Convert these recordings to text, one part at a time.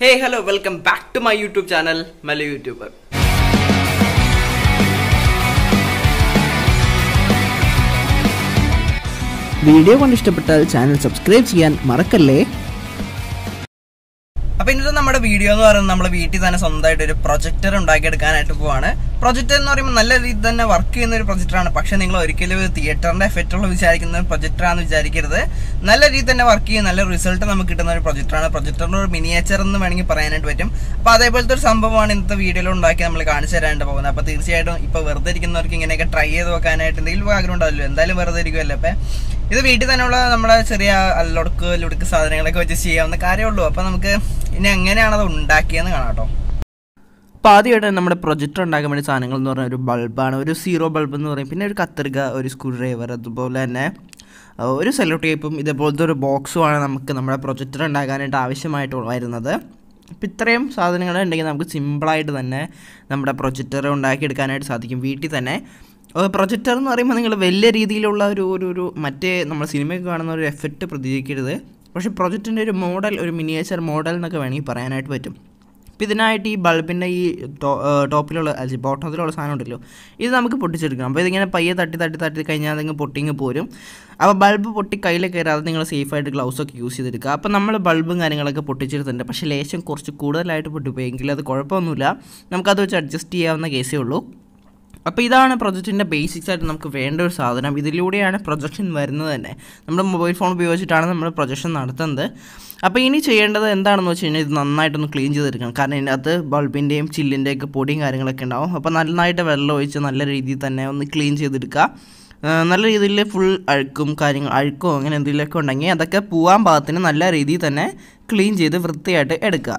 Hey, hello, welcome back to my YouTube channel, Mallu YouTuber. Video കണ്ട് ഇഷ്ടപ്പെട്ടാൽ channel subscribe ചെയ്യാൻ മറക്കല്ലേ. അപ്പോൾ ഇന്നത്തെ നമ്മുടെ വീഡിയോ എന്ന് പറയുന്നത് നമ്മൾ വീട്ടിൽ തന്നെ സ്വന്തമായിട്ട് ഒരു പ്രൊജക്ടർ ഉണ്ടാക്കിയെടുക്കാനായിട്ട് പോവാണ്. പ്രൊജക്ടർ എന്ന് പറയുമ്പോൾ നല്ല രീതിയിൽ തന്നെ വർക്ക് ചെയ്യുന്ന ഒരു പ്രൊജക്ടറാണ്. പക്ഷേ നിങ്ങൾ ഒരിക്കലും തിയേറ്ററിൻ്റെ എഫക്റ്റുള്ള വിചാരിക്കുന്ന ഒരു പ്രൊജക്ടറാണെന്ന് വിചാരിക്കരുത്. നല്ല രീതിയിൽ തന്നെ വർക്ക് ചെയ്യും, നല്ല റിസൾട്ട് നമുക്ക് കിട്ടുന്ന ഒരു പ്രൊജക്ടറാണ്. പ്രൊജക്ടറിൻ്റെ ഒരു മിനിയേച്ചർ എന്ന് വേണമെങ്കിൽ പറയാനായിട്ട് പറ്റും. അപ്പോൾ അതേപോലത്തെ ഒരു സംഭവമാണ് ഇന്നത്തെ വീഡിയോയിൽ ഉണ്ടാക്കി നമ്മൾ കാണിച്ചു തരാനായിട്ട് പോകുന്നത്. അപ്പോൾ തീർച്ചയായിട്ടും ഇപ്പോൾ വെറുതെ ഇരിക്കുന്നവർക്ക് ഇങ്ങനെയൊക്കെ ട്രൈ ചെയ്ത് നോക്കാനായിട്ട് എന്തെങ്കിലും ആഗ്രഹം ഉണ്ടാവില്ലോ, എന്തായാലും വെറുതെ ഇരിക്കുമല്ലോ. അപ്പോൾ ഇത് വീട്ടിൽ തന്നെയുള്ള നമ്മുടെ ചെറിയ ലുടുക്ക് സാധനങ്ങളൊക്കെ വെച്ച് ചെയ്യാവുന്ന കാര്യമുള്ളൂ. അപ്പോൾ നമുക്ക് ഇനി എങ്ങനെയാണത് ഉണ്ടാക്കിയെന്ന് കാണാം കേട്ടോ. അപ്പോൾ ആദ്യമായിട്ട് നമ്മുടെ പ്രൊജക്ടർ ഉണ്ടാക്കാൻ വേണ്ടി സാധനങ്ങൾ എന്ന് പറഞ്ഞാൽ ഒരു ബൾബാണ്, ഒരു സീറോ ബൾബ് എന്ന് പറയും, പിന്നെ ഒരു കത്രിക, ഒരു സ്ക്രൂ ഡ്രൈവർ, അതുപോലെ തന്നെ ഒരു സെല്ലോ ടേപ്പും ഇതേപോലത്തെ ഒരു ബോക്സുമാണ് നമുക്ക് നമ്മുടെ പ്രൊജക്ടർ ഉണ്ടാക്കാനായിട്ട് ആവശ്യമായിട്ട് വരുന്നത്. അപ്പോൾ ഇത്രയും സാധനങ്ങൾ ഉണ്ടെങ്കിൽ നമുക്ക് സിമ്പിളായിട്ട് തന്നെ നമ്മുടെ പ്രൊജക്ടർ ഉണ്ടാക്കിയെടുക്കാനായിട്ട് സാധിക്കും വീട്ടിൽ തന്നെ. പ്രൊജക്ടർ എന്ന് പറയുമ്പോൾ നിങ്ങൾ വലിയ രീതിയിലുള്ള ഒരു മറ്റേ നമ്മൾ സിനിമയൊക്കെ കാണുന്ന ഒരു എഫക്റ്റ് പ്രതീക്ഷിക്കരുത്. പക്ഷേ പ്രൊജക്റ്റിൻ്റെ ഒരു മോഡൽ, ഒരു മിനിയേച്ചർ മോഡൽ എന്നൊക്കെ വേണമെങ്കിൽ പറയാനായിട്ട് പറ്റും. അപ്പോൾ ഇതിനായിട്ട് ഈ ബൾബിൻ്റെ ഈ ടോപ്പിലുള്ള ബോട്ടത്തിലുള്ള സാധനം ഉണ്ടല്ലോ, ഇത് നമുക്ക് പൊട്ടിച്ചെടുക്കണം. അപ്പോൾ ഇതിങ്ങനെ പയ്യെ തട്ടി കഴിഞ്ഞാൽ അതിങ്ങ് പൊട്ടിങ്ങ് പോരും. അപ്പോൾ ബൾബ് പൊട്ടി കയ്യിൽ കയറാതെ നിങ്ങൾ സേഫായിട്ട് ഗ്ലൗസൊക്കെ യൂസ് ചെയ്തെടുക്കുക. അപ്പോൾ നമ്മൾ ബൾബും കാര്യങ്ങളൊക്കെ പൊട്ടിച്ചെടുത്തിട്ടുണ്ട്. പക്ഷേ ലേശം കുറച്ച് കൂടുതലായിട്ട് പൊട്ടിപ്പോയെങ്കിൽ അത് കുഴപ്പമൊന്നുമില്ല, നമുക്കത് വെച്ച് അഡ്ജസ്റ്റ് ചെയ്യാവുന്ന കേസേ ഉള്ളൂ. അപ്പോൾ ഇതാണ് പ്രൊജക്റ്റിൻ്റെ ബേസിക്സ് ആയിട്ട് നമുക്ക് വേണ്ട ഒരു സാധനം. ഇതിലൂടെയാണ് പ്രൊജക്ഷൻ വരുന്നത് തന്നെ. നമ്മുടെ മൊബൈൽ ഫോൺ ഉപയോഗിച്ചിട്ടാണ് നമ്മൾ പ്രൊജക്ഷൻ നടത്തുന്നത്. അപ്പോൾ ഇനി ചെയ്യേണ്ടത് എന്താണെന്ന് വെച്ച് കഴിഞ്ഞാൽ ഇത് നന്നായിട്ടൊന്ന് ക്ലീൻ ചെയ്തെടുക്കണം. കാരണം ഇതിനകത്ത് ബൾബിൻ്റെയും ചില്ലിൻ്റെയൊക്കെ പൊടിയും കാര്യങ്ങളൊക്കെ ഉണ്ടാവും. അപ്പോൾ നന്നായിട്ട് വെള്ളം ഒഴിച്ച് നല്ല രീതിയിൽ തന്നെ ഒന്ന് ക്ലീൻ ചെയ്തെടുക്കുക. നല്ല രീതിയിൽ ഫുൾ അഴുക്കോ അങ്ങനെ എന്തെങ്കിലുമൊക്കെ ഉണ്ടെങ്കിൽ അതൊക്കെ പോകാൻ പാകത്തിന് നല്ല രീതിയിൽ തന്നെ ക്ലീൻ ചെയ്ത് വൃത്തിയായിട്ട് എടുക്കുക.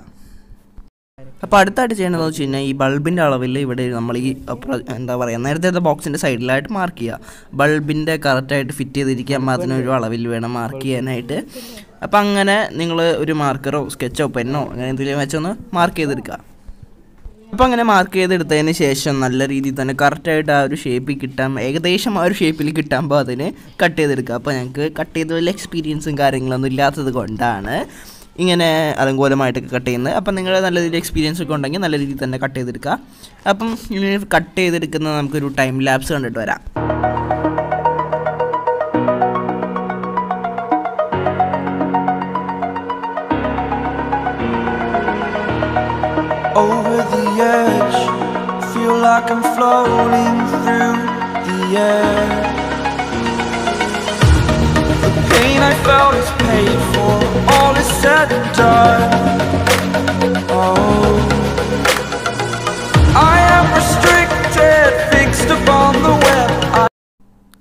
അപ്പോൾ അടുത്തായിട്ട് ചെയ്യേണ്ടതെന്ന് വെച്ച് കഴിഞ്ഞാൽ ഈ ബൾബിൻ്റെ അളവിൽ ഇവിടെ നമ്മൾ ഈ എന്താ പറയുക, നേരത്തെ ബോക്സിൻ്റെ സൈഡിലായിട്ട് മാർക്ക് ചെയ്യുക. ബൾബിൻ്റെ കറക്റ്റായിട്ട് ഫിറ്റ് ചെയ്തിരിക്കാൻ അതിനൊരു അളവിൽ വേണം മാർക്ക് ചെയ്യാനായിട്ട്. അപ്പോൾ അങ്ങനെ നിങ്ങൾ ഒരു മാർക്കറോ സ്കെച്ചോ പെന്നോ അങ്ങനെ എന്തെങ്കിലും വെച്ചൊന്ന് മാർക്ക് ചെയ്തെടുക്കുക. അപ്പോൾ അങ്ങനെ മാർക്ക് ചെയ്തെടുത്തതിന് ശേഷം നല്ല രീതിയിൽ തന്നെ കറക്റ്റായിട്ട് ആ ഒരു ഷേപ്പിൽ ഏകദേശം ആ ഒരു ഷേപ്പിൽ കിട്ടാമ്പോൾ അതിന് കട്ട് ചെയ്തെടുക്കുക. അപ്പോൾ ഞങ്ങൾക്ക് കട്ട് ചെയ്ത വലിയ എക്സ്പീരിയൻസും കാര്യങ്ങളൊന്നും ഇല്ലാത്തത് കൊണ്ടാണ് ഇങ്ങനെ അലങ്കോലമായിട്ടൊക്കെ കട്ട് ചെയ്യുന്നത്. അപ്പം നിങ്ങൾ നല്ല രീതിയിൽ എക്സ്പീരിയൻസ് ഒക്കെ ഉണ്ടെങ്കിൽ നല്ല രീതിയിൽ തന്നെ കട്ട് ചെയ്തെടുക്കുക. അപ്പം ഇങ്ങനെ കട്ട് ചെയ്തെടുക്കുന്നത് നമുക്കൊരു ടൈം ലാപ്സ് കണ്ടിട്ട് വരാം. Over the edge, feel like I'm floating through the air. The pain I felt is paid for, all is said and done. Oh, I am restricted, fixed upon the web.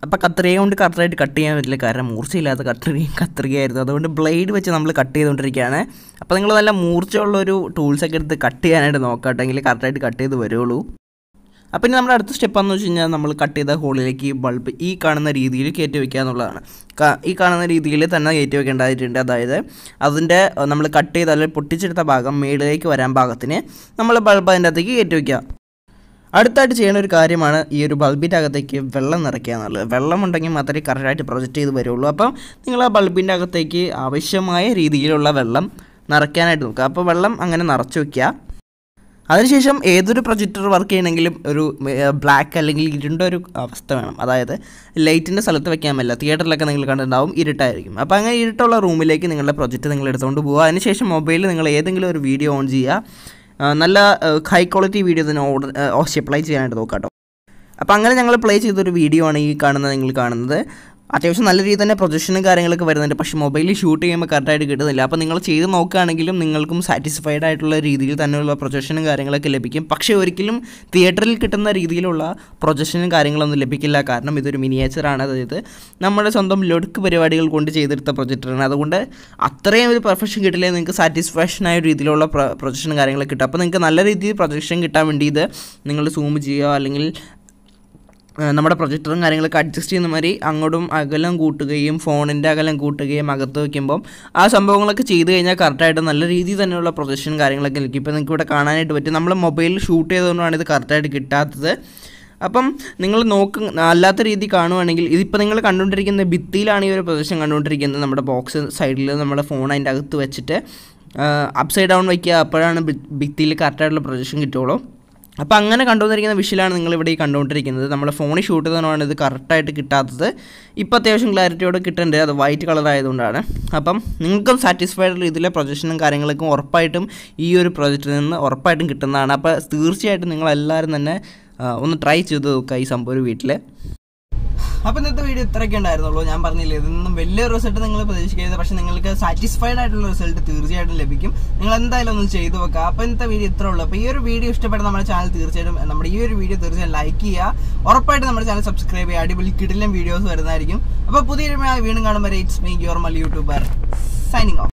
അപ്പോൾ കത്രിക കൊണ്ട് കറക്റ്റായിട്ട് cut ചെയ്യാൻ പറ്റില്ല, കാരണം മൂർച്ചയില്ലാത്ത കത്രികയായിരുന്നു. അതുകൊണ്ട് blade വെച്ച് നമ്മൾ കട്ട് ചെയ്തുകൊണ്ടിരിക്കുകയാണ്. അപ്പോൾ നിങ്ങൾ നല്ല മൂർച്ചയുള്ളൊരു ടൂൾസൊക്കെ എടുത്ത് കട്ട് ചെയ്യാനായിട്ട് നോക്കട്ടെങ്കിൽ കറക്റ്റായിട്ട് കട്ട് ചെയ്ത് വരുള്ളൂ. അപ്പോൾ ഇനി നമ്മുടെ അടുത്ത സ്റ്റെപ്പാന്ന് വെച്ച് കഴിഞ്ഞാൽ നമ്മൾ കട്ട് ചെയ്ത ഹോളിലേക്ക് ബൾബ് ഈ കാണുന്ന രീതിയിൽ കയറ്റി വയ്ക്കുക എന്നുള്ളതാണ്. ഈ കാണുന്ന രീതിയിൽ തന്നെ കയറ്റി വെക്കേണ്ടതായിട്ടുണ്ട്. അതായത് അതിൻ്റെ നമ്മൾ കട്ട് ചെയ്ത് അല്ലെങ്കിൽ പൊട്ടിച്ചെടുത്ത ഭാഗം മേളിലേക്ക് വരാൻ പാകത്തിന് നമ്മൾ ബൾബ് അതിൻ്റെ അകത്തേക്ക് കയറ്റി വയ്ക്കുക. അടുത്തായിട്ട് ചെയ്യുന്ന ഒരു കാര്യമാണ് ഈ ഒരു ബൾബിൻ്റെ അകത്തേക്ക് വെള്ളം നിറയ്ക്കുക എന്നുള്ളത്. വെള്ളം ഉണ്ടെങ്കിൽ മാത്രമേ കറക്റ്റായിട്ട് പ്രൊജക്റ്റ് ചെയ്ത് വരുള്ളൂ. അപ്പം നിങ്ങൾ ആ ബൾബിൻ്റെ അകത്തേക്ക് ആവശ്യമായ രീതിയിലുള്ള വെള്ളം നിറയ്ക്കാനായിട്ട് നോക്കുക. അപ്പോൾ വെള്ളം അങ്ങനെ നിറച്ച് വയ്ക്കുക. അതിനുശേഷം ഏതൊരു പ്രൊജക്ടർ വർക്ക് ചെയ്യണമെങ്കിലും ഒരു ബ്ലാക്ക് അല്ലെങ്കിൽ ഇരുണ്ട ഒരു അവസ്ഥ വേണം. അതായത് ലൈറ്റിൻ്റെ സ്ഥലത്ത് വെക്കാൻ പറ്റില്ല. തിയേറ്ററിലൊക്കെ നിങ്ങൾ കണ്ടിട്ടുണ്ടാവും, ഇരുട്ടായിരിക്കും. അപ്പോൾ അങ്ങനെ ഇരുട്ടുള്ള റൂമിലേക്ക് നിങ്ങളുടെ പ്രൊജക്റ്റ് നിങ്ങൾ എടുത്തുകൊണ്ട് പോകുക. അതിനുശേഷം മൊബൈലിൽ നിങ്ങൾ ഏതെങ്കിലും ഒരു വീഡിയോ ഓൺ ചെയ്യുക. നല്ല ഹൈ ക്വാളിറ്റി വീഡിയോ തന്നെ പ്ലേ ചെയ്യാനായിട്ട് നോക്കാം കേട്ടോ. അപ്പോൾ അങ്ങനെ ഞങ്ങൾ പ്ലേ ചെയ്തൊരു വീഡിയോ ആണ് ഈ നിങ്ങൾ കാണുന്നത്. അത്യാവശ്യം നല്ല രീതിയിൽ തന്നെ പ്രൊജക്ഷനും കാര്യങ്ങളൊക്കെ വരുന്നുണ്ട്. പക്ഷേ മൊബൈലിൽ ഷൂട്ട് ചെയ്യുമ്പോൾ കറക്റ്റായിട്ട് കിട്ടുന്നില്ല. അപ്പോൾ നിങ്ങൾ ചെയ്ത് നോക്കുകയാണെങ്കിലും നിങ്ങൾക്കും സാറ്റിസ്ഫൈഡ് ആയിട്ടുള്ള രീതിയിൽ തന്നെയുള്ള പ്രൊജക്ഷനും കാര്യങ്ങളൊക്കെ ലഭിക്കും. പക്ഷേ ഒരിക്കലും തിയേറ്ററിൽ കിട്ടുന്ന രീതിയിലുള്ള പ്രൊജക്ഷനും കാര്യങ്ങളൊന്നും ലഭിക്കില്ല. കാരണം ഇതൊരു മിനിയേച്ചറാണ്. അതായത് നമ്മുടെ സ്വന്തം ലുടുക്ക് പരിപാടികൾ കൊണ്ട് ചെയ്തെടുത്ത പ്രൊജക്ടറാണ്. അതുകൊണ്ട് അത്രയും ഒരു പെർഫെക്ഷൻ കിട്ടില്ലേ, നിങ്ങൾക്ക് സാറ്റിസ്ഫാക്ഷനായ രീതിയിലുള്ള പ്രൊജക്ഷനും കാര്യങ്ങളൊക്കെ കിട്ടും. അപ്പോൾ നിങ്ങൾക്ക് നല്ല രീതിയിൽ പ്രൊജക്ഷൻ കിട്ടാൻ വേണ്ടി ഇത് നിങ്ങൾ സൂം ചെയ്യുക, അല്ലെങ്കിൽ നമ്മുടെ പ്രൊജക്ടറും കാര്യങ്ങളൊക്കെ അഡ്ജസ്റ്റ് ചെയ്യുന്ന മാതിരി അങ്ങോട്ടും അകലം കൂട്ടുകയും ഫോണിൻ്റെ അകലം കൂട്ടുകയും അകത്ത് വയ്ക്കുമ്പം ആ സംഭവങ്ങളൊക്കെ ചെയ്ത് കഴിഞ്ഞാൽ കറക്റ്റായിട്ട് നല്ല രീതിയിൽ തന്നെയുള്ള പ്രൊജക്ഷനും കാര്യങ്ങളൊക്കെ ലഭിക്കും. ഇപ്പോൾ നിങ്ങൾക്ക് ഇവിടെ കാണാനായിട്ട് പറ്റും. നമ്മൾ മൊബൈലിൽ ഷൂട്ട് ചെയ്തുകൊണ്ടാണ് ഇത് കറക്റ്റായിട്ട് കിട്ടാത്തത്. അപ്പം നിങ്ങൾ അല്ലാത്ത രീതി കാണുവാണെങ്കിൽ ഇതിപ്പോൾ നിങ്ങൾ കണ്ടുകൊണ്ടിരിക്കുന്ന ഭിത്തിയിലാണ് ഈ ഒരു പ്രൊജക്ഷൻ കണ്ടുകൊണ്ടിരിക്കുന്നത്. നമ്മുടെ ബോക്സ് സൈഡിൽ നമ്മുടെ ഫോൺ അതിൻ്റെ അകത്ത് വെച്ചിട്ട് അപ്സൈഡ് ഡൗൺ വയ്ക്കുക, അപ്പോഴാണ് ഭിത്തിയിൽ കറക്റ്റായിട്ടുള്ള പ്രൊജക്ഷൻ കിട്ടുള്ളൂ. അപ്പോൾ അങ്ങനെ കണ്ടുകൊണ്ടിരിക്കുന്ന വിഷ്വലാണ് നിങ്ങളിവിടെ ഈ കണ്ടുകൊണ്ടിരിക്കുന്നത്. നമ്മൾ ഫോണിൽ ഷൂട്ട് ചെയ്തതുകൊണ്ടാണ് ഇത് കറക്റ്റായിട്ട് കിട്ടാത്തത്. ഇപ്പോൾ അത്യാവശ്യം ക്ലാരിറ്റിയോടെ കിട്ടുന്നുണ്ട്, അത് വൈറ്റ് കളർ ആയതുകൊണ്ടാണ്. അപ്പം നിങ്ങൾക്കും സാറ്റിസ്ഫൈഡ് ഇതിലെ പ്രൊജക്ഷനും കാര്യങ്ങളൊക്കെ ഉറപ്പായിട്ടും ഈ ഒരു പ്രൊജക്റ്റിൽ നിന്ന് ഉറപ്പായിട്ടും കിട്ടുന്നതാണ്. അപ്പോൾ തീർച്ചയായിട്ടും നിങ്ങളെല്ലാവരും തന്നെ ഒന്ന് ട്രൈ ചെയ്ത് നോക്കുക ഈ സംഭവം വീട്ടിൽ. അപ്പോൾ ഇന്നത്തെ വീഡിയോ ഇത്രയൊക്കെ ഉണ്ടായിരുന്നുള്ളൂ. ഞാൻ പറഞ്ഞില്ലേ, ഇതൊന്നും വലിയൊരു റിസൾട്ട് നിങ്ങൾ പ്രതീക്ഷിക്കരുത്, പക്ഷേ നിങ്ങൾക്ക് സാറ്റിസ്ഫൈഡ് ആയിട്ടുള്ള റിസൾട്ട് തീർച്ചയായിട്ടും ലഭിക്കും. നിങ്ങൾ എന്തായാലും ഒന്ന് ചെയ്തു വെക്കുക. അപ്പോൾ ഇന്നത്തെ വീഡിയോ ഇത്രേ ഉള്ളൂ. അപ്പോൾ ഈ ഒരു വീഡിയോ ഇഷ്ടപ്പെട്ട നമ്മുടെ ചാനൽ തീർച്ചയായിട്ടും ലൈക്ക് ചെയ്യുക. ഉറപ്പായിട്ട് നമ്മുടെ ചാനൽ സബ്സ്ക്രൈബ് ചെയ്യുക. അടിപൊളി കിടിലൻ വീഡിയോസ് വരുന്നതായിരിക്കും. അപ്പോൾ പുതിയൊരു വീണ്ടും കാണുമ്പോൾ it's me your Mallu YouTuber signing off.